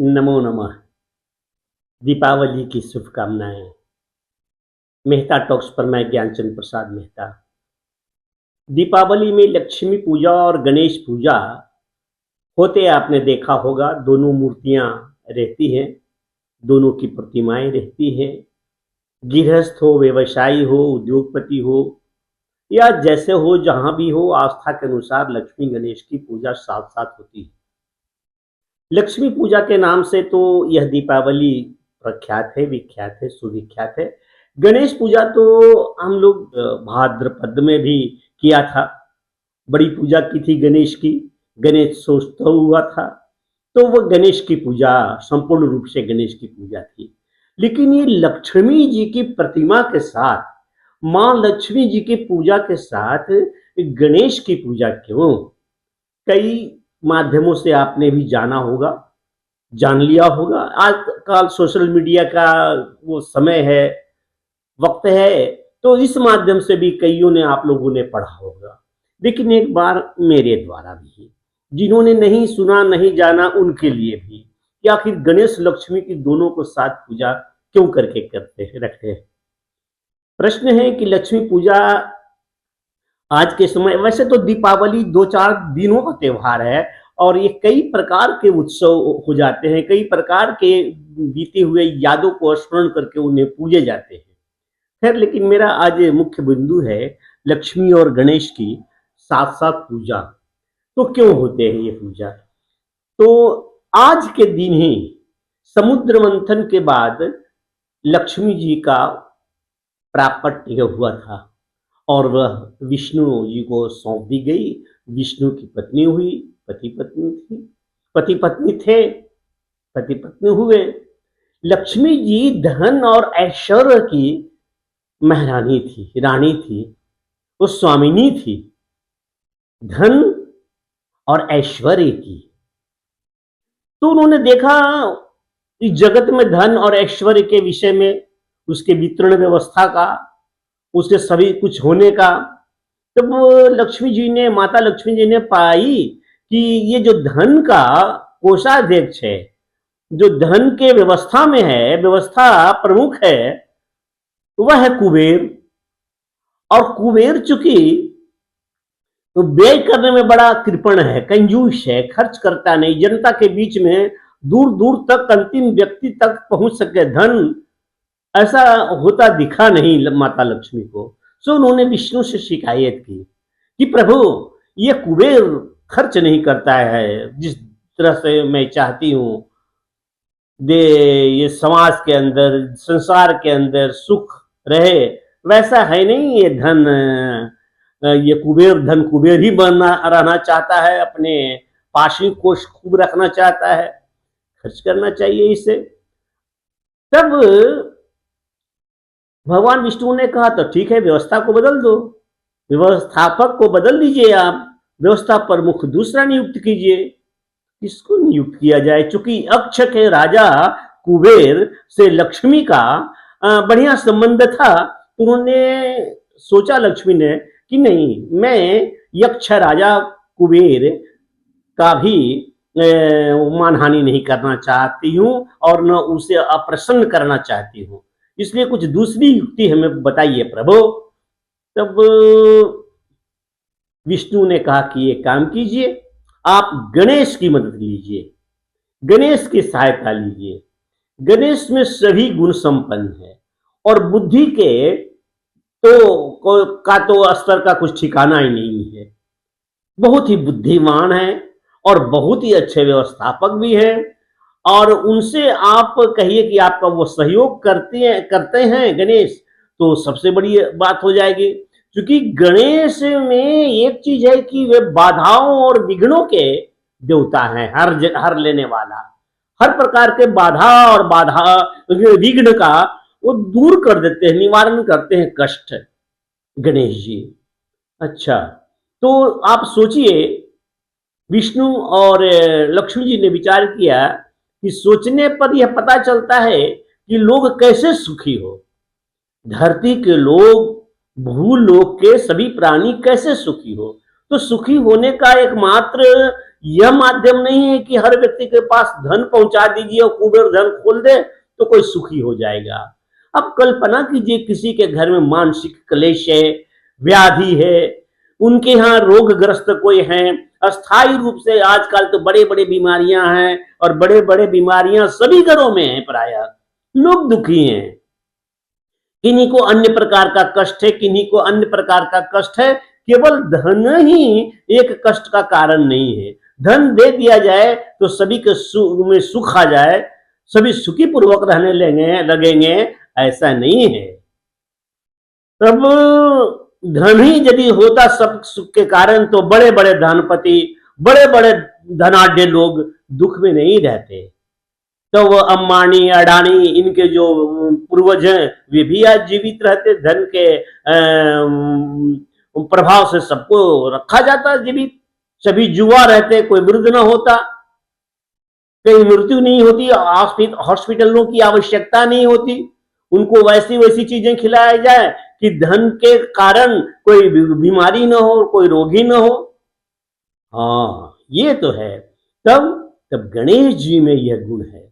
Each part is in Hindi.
नमो नमः। दीपावली की शुभकामनाएं। मेहता टॉक्स पर मैं ज्ञानचंद प्रसाद मेहता। दीपावली में लक्ष्मी पूजा और गणेश पूजा होते आपने देखा होगा। दोनों मूर्तियां रहती हैं, दोनों की प्रतिमाएं रहती हैं। गृहस्थ हो, व्यवसायी हो, उद्योगपति हो या जैसे हो, जहां भी हो, आस्था के अनुसार लक्ष्मी गणेश की पूजा साथ साथ होती है। लक्ष्मी पूजा के नाम से तो यह दीपावली प्रख्यात है, विख्यात है, सुविख्यात है। गणेश पूजा तो हम लोग भाद्रपद में भी किया था, बड़ी पूजा की थी गणेश की। गणेशोत्सव हुआ था, तो वो गणेश की पूजा संपूर्ण रूप से गणेश की पूजा थी। लेकिन ये लक्ष्मी जी की प्रतिमा के साथ, माँ लक्ष्मी जी की पूजा के साथ गणेश की पूजा क्यों? कई माध्यमों से आपने भी जाना होगा, जान लिया होगा। आजकल सोशल मीडिया का वो समय है, वक्त है, तो इस माध्यम से भी कईयों ने, आप लोगों ने पढ़ा होगा। लेकिन एक बार मेरे द्वारा भी, जिन्होंने नहीं सुना नहीं जाना उनके लिए भी, कि आखिर गणेश लक्ष्मी की दोनों को साथ पूजा क्यों करके करते हैं, रखते हैं। प्रश्न है कि लक्ष्मी पूजा आज के समय, वैसे तो दीपावली 2-4 दिनों का त्योहार है और ये कई प्रकार के उत्सव हो जाते हैं, कई प्रकार के बीते हुए यादों को स्मरण करके उन्हें पूजे जाते हैं। खैर, लेकिन मेरा आज मुख्य बिंदु है लक्ष्मी और गणेश की साथ साथ पूजा। तो क्यों होते हैं ये पूजा? तो आज के दिन ही समुद्र मंथन के बाद लक्ष्मी जी का प्राकट्य हुआ था और वह विष्णु जी को सौंप दी गई। विष्णु की पत्नी हुई, पति पत्नी थी, पति पत्नी थे, पति पत्नी हुए। लक्ष्मी जी धन और ऐश्वर्य की महारानी थी, रानी थी, वो स्वामिनी थी, धन और ऐश्वर्य की। तो उन्होंने देखा इस जगत में धन और ऐश्वर्य के विषय में, उसके वितरण व्यवस्था का, उसके सभी कुछ होने का, तब लक्ष्मी जी ने, माता लक्ष्मी जी ने पाई कि ये जो धन का कोषाध्यक्ष है, जो धन के व्यवस्था में है, व्यवस्था प्रमुख है, वह है कुबेर। और कुबेर चूंकि तो व्यय करने में बड़ा कृपण है, कंजूस है, खर्च करता नहीं, जनता के बीच में दूर दूर तक, अंतिम व्यक्ति तक पहुंच सके धन, ऐसा होता दिखा नहीं माता लक्ष्मी को। सो उन्होंने विष्णु से शिकायत की कि प्रभु, ये कुबेर खर्च नहीं करता है जिस तरह से मैं चाहती हूं। दे ये समाज के अंदर, संसार के अंदर सुख रहे, वैसा है नहीं ये धन। ये कुबेर धन कुबेर ही बनना रहना चाहता है, अपने पास ही कोष खूब रखना चाहता है, खर्च करना चाहिए इसे। तब भगवान विष्णु ने कहा तो ठीक है, व्यवस्था को बदल दो, व्यवस्थापक को बदल दीजिए, आप व्यवस्था प्रमुख दूसरा नियुक्त कीजिए। किसको नियुक्त किया जाए? चूंकि अक्ष के राजा कुबेर से लक्ष्मी का बढ़िया संबंध था, तो उन्होंने सोचा लक्ष्मी ने कि नहीं, मैं यक्ष राजा कुबेर का भी मानहानि नहीं करना चाहती हूं और न उसे अप्रसन्न करना चाहती हूं, इसलिए कुछ दूसरी युक्ति हमें बताइए प्रभु। तब विष्णु ने कहा कि ये काम कीजिए, आप गणेश की मदद लीजिए, गणेश की सहायता लीजिए। गणेश में सभी गुण संपन्न है और बुद्धि के तो स्तर का कुछ ठिकाना ही नहीं है। बहुत ही बुद्धिमान है और बहुत ही अच्छे व्यवस्थापक भी है, और उनसे आप कहिए कि आपका वो सहयोग करते हैं गणेश, तो सबसे बड़ी बात हो जाएगी। क्योंकि गणेश में एक चीज है कि वे बाधाओं और विघ्नों के देवता हैं, हर लेने वाला, हर प्रकार के बाधा और विघ्न का वो दूर कर देते हैं, निवारण करते हैं कष्ट, गणेश जी। अच्छा, तो आप सोचिए, विष्णु और लक्ष्मी जी ने विचार किया कि सोचने पर यह पता चलता है कि लोग कैसे सुखी हो। धरती के लोग, भूलोक के सभी प्राणी कैसे सुखी हो। तो सुखी होने का एकमात्र यह माध्यम नहीं है कि हर व्यक्ति के पास धन पहुंचा दीजिए और कुबेर धन खोल दे तो कोई सुखी हो जाएगा। अब कल्पना कीजिए किसी के घर में मानसिक क्लेश है, व्याधि है, उनके यहाँ रोगग्रस्त कोई है, अस्थायी रूप से आजकल तो बड़े बड़े बीमारियां हैं और बड़े बड़े बीमारियां सभी घरों में हैं, प्राय लोग दुखी हैं, किन्हीं को अन्य प्रकार का कष्ट है, किन्हीं को अन्य प्रकार का कष्ट है। केवल धन ही एक कष्ट का कारण नहीं है। धन दे दिया जाए तो सभी के में सुख आ जाए, सभी सुखी पूर्वक रहने लगेंगे, ऐसा नहीं है। तब धन ही यदि होता सब सुख के कारण तो बड़े बड़े धनपति, बड़े बड़े धनाढ्य लोग दुख में नहीं रहते। तो वो अंबानी, अडानी, इनके जो पूर्वज हैं वे भी आज जीवित रहते। धन के प्रभाव से सबको रखा जाता जीवित, सभी जुआ रहते, कोई वृद्ध न होता, कहीं मृत्यु नहीं होती, हॉस्पिटलों की आवश्यकता नहीं होती, उनको वैसी वैसी चीजें खिलाया जाए कि धन के कारण कोई बीमारी न हो, कोई रोगी न हो। हाँ, ये तो है। तब गणेश जी में यह गुण है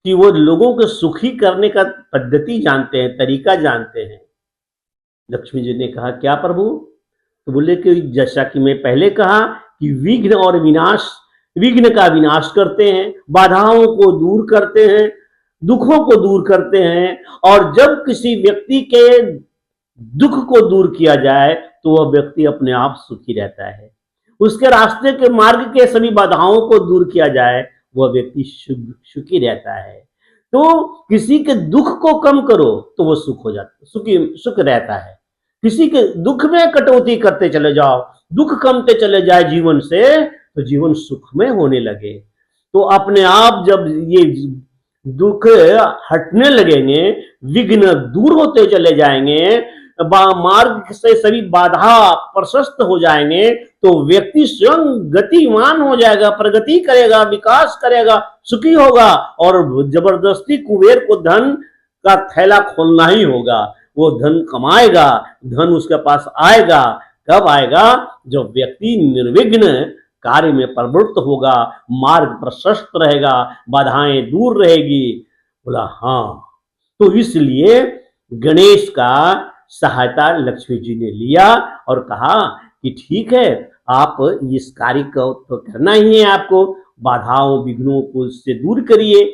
कि वो लोगों को सुखी करने का पद्धति जानते हैं, तरीका जानते हैं। लक्ष्मी जी ने कहा, क्या प्रभु? तो बोले कि जैसा कि मैं पहले कहा कि विघ्न और विनाश, विघ्न का विनाश करते हैं, बाधाओं को दूर करते हैं, दुखों को दूर करते हैं, और जब किसी व्यक्ति के दुख को दूर किया जाए तो वह व्यक्ति अपने आप सुखी रहता है। उसके रास्ते के मार्ग के सभी बाधाओं को दूर किया जाए, वह व्यक्ति सुखी रहता है। तो किसी के दुख को कम करो तो वो सुख हो जाता, सुख रहता है। किसी के दुख में कटौती करते चले जाओ, दुख कमते चले जाए जीवन से, तो जीवन सुखमय होने लगे। तो अपने आप जब ये दुख हटने लगेंगे, विघ्न दूर होते चले जाएंगे, मार्ग से सभी बाधा प्रशस्त हो जाएंगे, तो व्यक्ति स्वयं गतिमान हो जाएगा, प्रगति करेगा, विकास करेगा, सुखी होगा, और जबरदस्ती कुबेर को धन का थैला खोलना ही होगा। वो धन कमाएगा, धन उसके पास आएगा। कब आएगा? जब व्यक्ति निर्विघ्न कार्य में प्रवृत्त होगा, मार्ग प्रशस्त रहेगा, बाधाएं दूर रहेगी। बोला हाँ। तो इसलिए गणेश का सहायता लक्ष्मी जी ने लिया और कहा कि ठीक है, आप इस कार्य को तो करना ही है, आपको बाधाओं विघ्नों को इससे दूर करिए,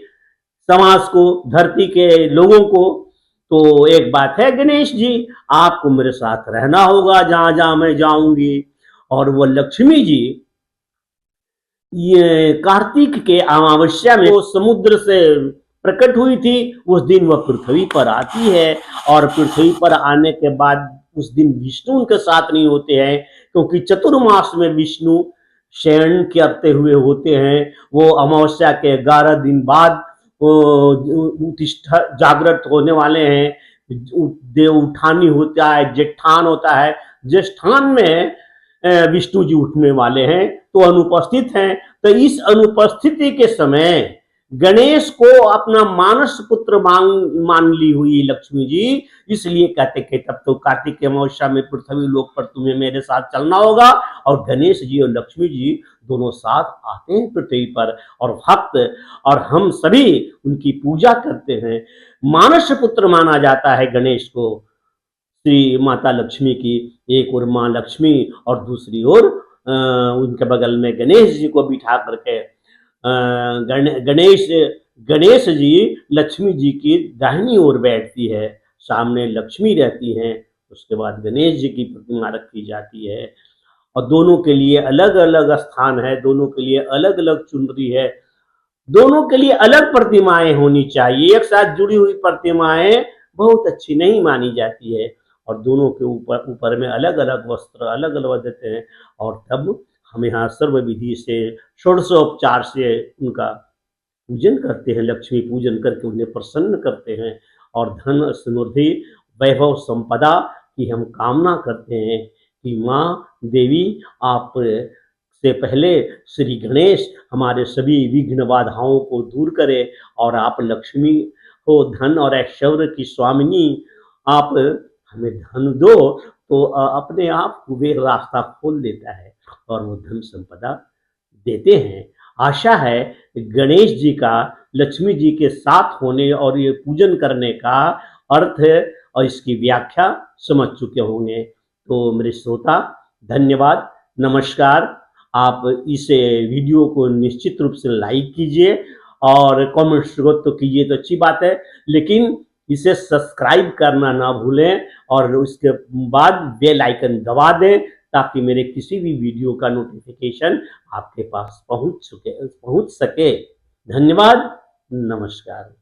समाज को, धरती के लोगों को। तो एक बात है गणेश जी, आपको मेरे साथ रहना होगा जहां जहां मैं जाऊंगी। और वो लक्ष्मी जी ये कार्तिक के अमावस्या में वो समुद्र से प्रकट हुई थी, उस दिन वह पृथ्वी पर आती है। और पृथ्वी पर आने के बाद उस दिन विष्णु उनके साथ नहीं होते हैं, क्योंकि चतुर्मास में विष्णु शयन करते हुए होते हैं। वो अमावस्या के 11 दिन बाद जागृत होने वाले हैं। देव उठानी होता है, जेठान होता है, ज्येष्ठान में विष्णु जी उठने वाले हैं, तो अनुपस्थित हैं। तो इस अनुपस्थिति के समय गणेश को अपना मानस पुत्र मान ली हुई लक्ष्मी जी, इसलिए कहते कि तब तो कार्तिक के अमावस्या में पृथ्वी लोक पर तुम्हें मेरे साथ चलना होगा। और गणेश जी और लक्ष्मी जी दोनों साथ आते हैं पृथ्वी पर, और भक्त और हम सभी उनकी पूजा करते हैं। मानस पुत्र माना जाता है गणेश को, श्री माता लक्ष्मी की। एक और माँ लक्ष्मी और दूसरी ओर उनके बगल में गणेश जी को बिठा करके गणेश जी लक्ष्मी जी की दाहिनी ओर बैठती है, सामने लक्ष्मी रहती हैं, उसके बाद गणेश जी की प्रतिमा रखी जाती है। और दोनों के लिए अलग अलग स्थान है, दोनों के लिए अलग अलग चुनरी है, दोनों के लिए अलग प्रतिमाएं होनी चाहिए। एक साथ जुड़ी हुई प्रतिमाएं बहुत अच्छी नहीं मानी जाती है, और दोनों के ऊपर में अलग अलग वस्त्र अलग अलग देते हैं। और तब हम यहाँ सर्व विधि से षोडशोपचार से उनका पूजन करते हैं, लक्ष्मी पूजन करके उन्हें प्रसन्न करते हैं, और धन समृद्धि वैभव संपदा की हम कामना करते हैं कि माँ देवी आप से पहले श्री गणेश हमारे सभी विघ्न बाधाओं को दूर करे, और आप लक्ष्मी हो धन और ऐश्वर्य की स्वामिनी, आप हमें धन दो, तो अपने आप कुबेर रास्ता खोल देता है और वो धन संपदा देते हैं। आशा है गणेश जी का लक्ष्मी जी के साथ होने और ये पूजन करने का अर्थ और इसकी व्याख्या समझ चुके होंगे। तो मेरे श्रोता, धन्यवाद, नमस्कार। आप इस वीडियो को निश्चित रूप से लाइक कीजिए और कमेंट्स तो कीजिए तो अच्छी बात है, लेकिन इसे सब्सक्राइब करना ना भूलें और उसके बाद बेल आइकन दबा दें ताकि मेरे किसी भी वीडियो का नोटिफिकेशन आपके पास पहुंच सके। धन्यवाद, नमस्कार।